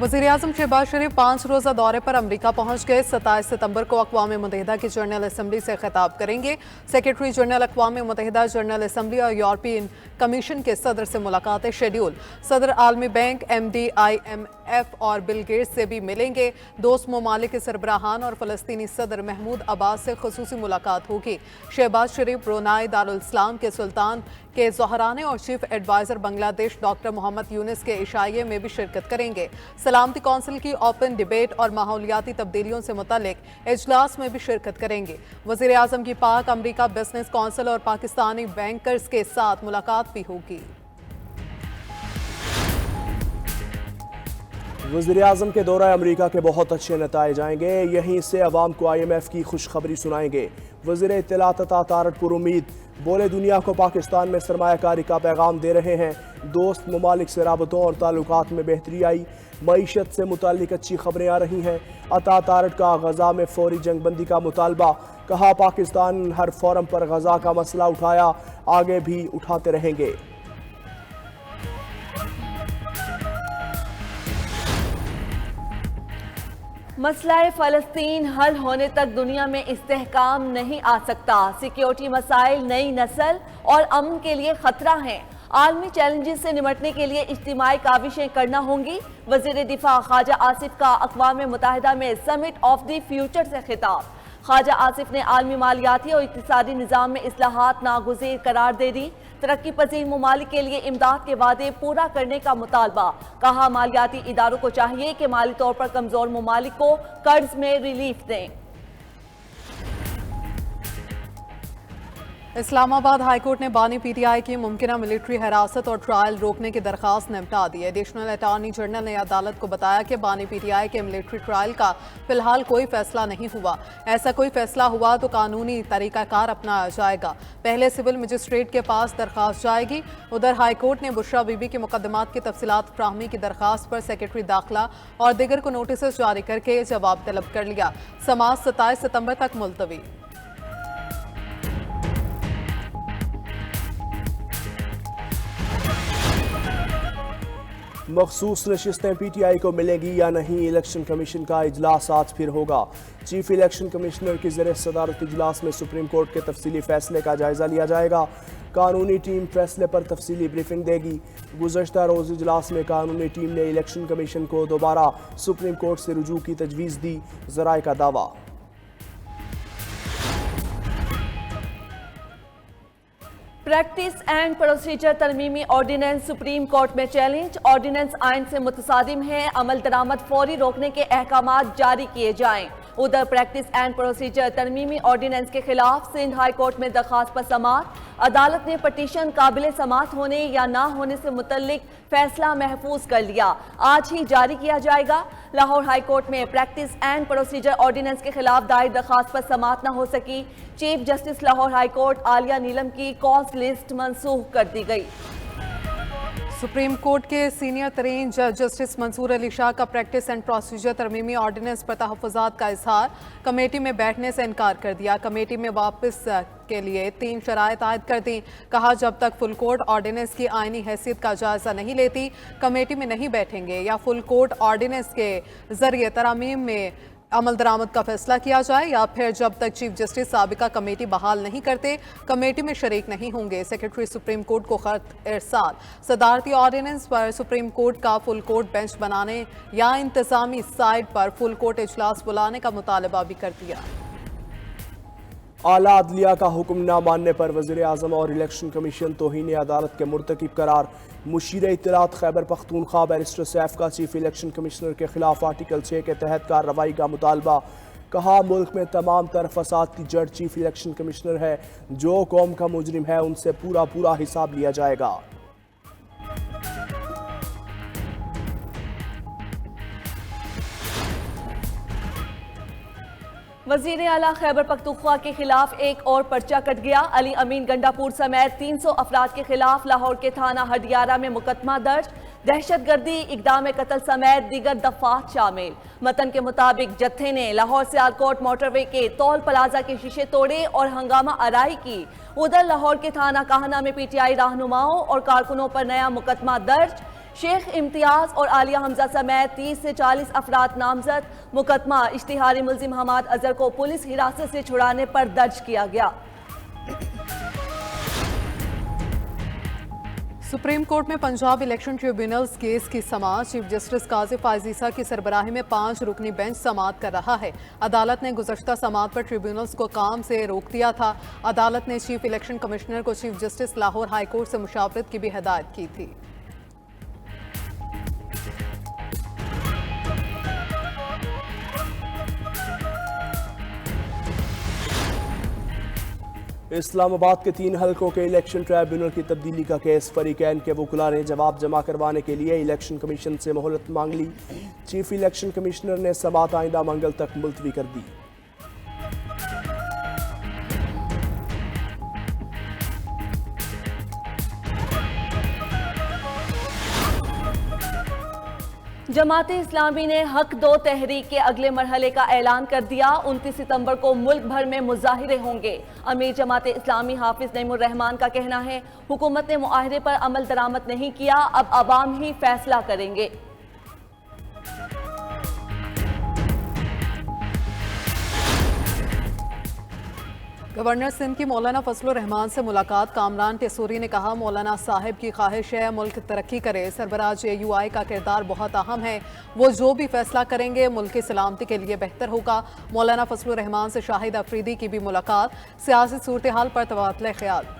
वज़ीर-ए-आज़म शहबाज शरीफ 5 रोज़ा दौरे पर अमरीका पहुंच गए। 27 सितंबर को अक़वाम मुत्तहिदा की जनरल असम्बली से खिताब करेंगे। सेक्रेटरी जनरल अक़वाम मुत्तहिदा, जनरल असम्बली और यूरोपियन कमीशन के सदर से मुलाकातें शेड्यूल। सदर आलमी बैंक, MD, IMF और बिल गेट्स से भी मिलेंगे। दोस्त ममालिक के सरबराहान और फ़लस्तीनी सदर महमूद अब्बास से ख़ुसूसी मुलाकात होगी। Shahbaz Sharif Brunei Darussalam के सुल्तान के ज़हराने और chief adviser Bangladesh doctor Mohammad Yunus के इशाइये में भी शिरकत करेंगे। सलामती कौंसिल की ओपन डिबेट और माहौलियाती तब्दीलियों से मुतल्लिक इजलास में भी शिरकत करेंगे। वज़ीर आज़म की पाक अमरीका बिजनेस कौंसिल और पाकिस्तानी बैंकर्स के साथ मुलाकात भी होगी। वज़ीर आज़म के दौरा अमरीका के बहुत अच्छे नताइज आएंगे। यहीं से अवाम को IMF की खुशखबरी सुनाएंगे। वज़ीर इत्तलात तारट पुरुमीद बोले, दुनिया को पाकिस्तान में सरमायाकारी का पैगाम दे रहे हैं। दोस्त ममालिक से राबतों और ताल्लुकात में बेहतरी आई। मईशत से मुताल्लिक अच्छी खबरें आ रही हैं। अता तारट का गजा में फौरी जंगबंदी का मुतालबा। कहा, पाकिस्तान हर फोरम पर गजा का मसला उठाया, आगे भी उठाते रहेंगे। मसला फ़लस्तीन हल होने तक दुनिया में इस्तेहकाम नहीं आ सकता। सिक्योरिटी मसाइल नई नस्ल और अमन के लिए खतरा हैं। आलमी चैलेंजेस से निपटने के लिए इज्तिमाई काविशें करना होंगी। वज़ीर दिफा ख्वाजा आसिफ का अक़वाम मुत्तहिदा में समिट ऑफ द फ्यूचर से खिताब। ख्वाजा आसिफ ने आलमी मालियाती और इक़्तिसादी निज़ाम में इस्लाहात नागुज़ीर करार दे दी। तरक्की पजीर ममालिक के लिए इमदाद के वादे पूरा करने का मुतालबा। कहा, मालियाती इदारों को चाहिए कि माली तौर पर कमज़ोर ममालिक को कर्ज में रिलीफ दें। इस्लामाबाद हाईकोर्ट ने बानी PTI की मुमकिना मिलिट्री हिरासत और ट्रायल रोकने की दरख्वास्त निपटा दी है। एडिशनल अटॉर्नी जनरल ने अदालत को बताया कि बानी PTI के मिलिट्री ट्रायल का फिलहाल कोई फैसला नहीं हुआ। ऐसा कोई फैसला हुआ तो कानूनी तरीकाकार अपनाया जाएगा। पहले सिविल मजिस्ट्रेट के पास दरख्वास्त जाएगी। उधर हाईकोर्ट ने बुशरा बीबी के मुकदमात की तफसीलात फ्राहमी की दरख्वास्त पर सेक्रेटरी दाखिला और दीगर को नोटिस जारी करके जवाब तलब कर लिया। समाअत 27 सितंबर तक मुलतवी। मखसूस नशिस्तें PTI को मिलेगी या नहीं, इलेक्शन कमीशन का इजलास आज फिर होगा। चीफ इलेक्शन कमिश्नर की ज़रिए सदारत इजलास में सुप्रीम कोर्ट के तफसीली फैसले का जायज़ा लिया जाएगा। कानूनी टीम फैसले पर तफसीली ब्रीफिंग देगी। गुज़श्ता रोज़ इजलास में कानूनी टीम ने इलेक्शन कमीशन को दोबारा सुप्रीम कोर्ट से रुजू की तजवीज़ दी। ज़राए का दावा। प्रैक्टिस एंड प्रोसीजर तरमीमी ऑर्डिनेंस सुप्रीम कोर्ट में चैलेंज। ऑर्डिनेंस आइन से मुतसादिम है, अमल दरामद फौरी रोकने के अहकामात जारी किए जाएं। उधर प्रैक्टिस एंड प्रोसीजर तरमीमी ऑर्डिनेंस के खिलाफ सिंध हाई कोर्ट में दरखास्त पर समाअत। अदालत ने पटिशन काबिल समाअत होने या ना होने से मुतल्लिक फैसला महफूज कर लिया। आज ही जारी किया जाएगा। लाहौर हाई कोर्ट में प्रैक्टिस एंड प्रोसीजर ऑर्डिनेंस के खिलाफ दायर दरखास्त पर समाअत न हो सकी। Chief justice Lahore High Court Aalia Neelam की कॉज लिस्ट मनसूख कर दी गई। सुप्रीम कोर्ट के सीनियर तरीन जज जस्टिस मंसूर अली शाह का प्रैक्टिस एंड प्रोसीजर तरमीमी ऑर्डिनेंस पर तहफ़्फ़ुज़ात का इजहार। कमेटी में बैठने से इनकार कर दिया। कमेटी में वापस के लिए 3 शराइत आयद कर दी। कहा, जब तक फुल कोर्ट ऑर्डिनेंस की आइनी हैसियत का जायजा नहीं लेती, कमेटी में नहीं बैठेंगे या फुल कोर्ट ऑर्डिनेंस के जरिए तरामीम में अमल दरामद का फैसला किया जाए या फिर जब तक चीफ जस्टिस साबिका कमेटी बहाल नहीं करते, कमेटी में शरीक नहीं होंगे। सेक्रेटरी सुप्रीम कोर्ट को खत इरसाल। सदारती ऑर्डिनेंस पर सुप्रीम कोर्ट का फुल कोर्ट बेंच बनाने या इंतजामी साइड पर फुल कोर्ट इजलास बुलाने का मुतालबा भी कर दिया। आला अदलिया का हुक्म न मानने पर वज़ीर आज़म और इलेक्शन कमीशन तौहीन अदालत के मुर्तकिब करार। मुशीर इत्तलात खैबर पख्तूनख्वा बैरिस्टर सैफ का चीफ इलेक्शन कमिश्नर के खिलाफ आर्टिकल 6 के तहत कार्रवाई का मुतालबा। कहा, मुल्क में तमाम तर फसाद की जड़ चीफ इलेक्शन कमिश्नर है। जो कौम का मुजरिम है उनसे पूरा हिसाब लिया जाएगा। वज़ीर आला खैबर पख्तूनख्वा के खिलाफ एक और पर्चा कट गया। अली अमीन गंडापुर समेत 300 अफराद के खिलाफ लाहौर के थाना हडियारा में मुकदमा दर्ज। दहशतगर्दी, इक़दाम कत्ल समेत दीगर दफात शामिल। मतन के मुताबिक जत्थे ने लाहौर सियालकोट मोटरवे के तौल प्लाजा के शीशे तोड़े और हंगामा आराई की। उधर लाहौर के थाना काहना में PTI रहनुमाओं और कारकुनों पर नया मुकदमा दर्ज। शेख इम्तियाज और आलिया हमजा समेत 30 से 40 अफराद नामजद। मुकदमा इश्तिहारी मुलजिम हमाद अजहर को पुलिस हिरासत से छुड़ाने पर दर्ज किया गया। सुप्रीम कोर्ट में पंजाब इलेक्शन ट्रिब्यूनल्स केस की समाअत चीफ जस्टिस काजी फायज ईसा की सरबराही में 5 रुकनी बेंच समाअत कर रहा है। अदालत ने गुज़श्ता समाअत पर ट्रिब्यूनल्स को काम से रोक दिया था। अदालत ने चीफ इलेक्शन कमिश्नर को chief justice Lahore High court से मुशावरत की भी हिदायत की थी। इस्लामाबाद के 3 हलकों के इलेक्शन ट्राइब्यूनल की तब्दीली का केस, फरीकैन के वकुला ने जवाब जमा करवाने के लिए इलेक्शन कमीशन से मोहलत मांग ली। चीफ इलेक्शन कमिश्नर ने समाअत आइंदा मंगल तक मुलतवी कर दी। जमात इस्लामी ने हक दो तहरीक के अगले मरहले का ऐलान कर दिया। 29 सितंबर को मुल्क भर में मुजाहिरे होंगे। अमीर जमात इस्लामी हाफिज नईमुर रहमान का कहना है, हुकूमत ने मुआहदे पर अमल दरामद नहीं किया, अब अवाम ही फैसला करेंगे। गवर्नर सिंध की मौलाना फजलुर रहमान से मुलाकात। कामरान टेसूरी ने कहा, मौलाना साहिब की ख्वाहिश है मुल्क तरक्की करे। सरबराह JUI का किरदार बहुत अहम है, वो जो भी फैसला करेंगे मुल्क की सलामती के लिए बेहतर होगा। मौलाना फजलुर रहमान से शाहिद अफरीदी की भी मुलाकात। सियासी सूरत हाल पर तबादला ख्याल।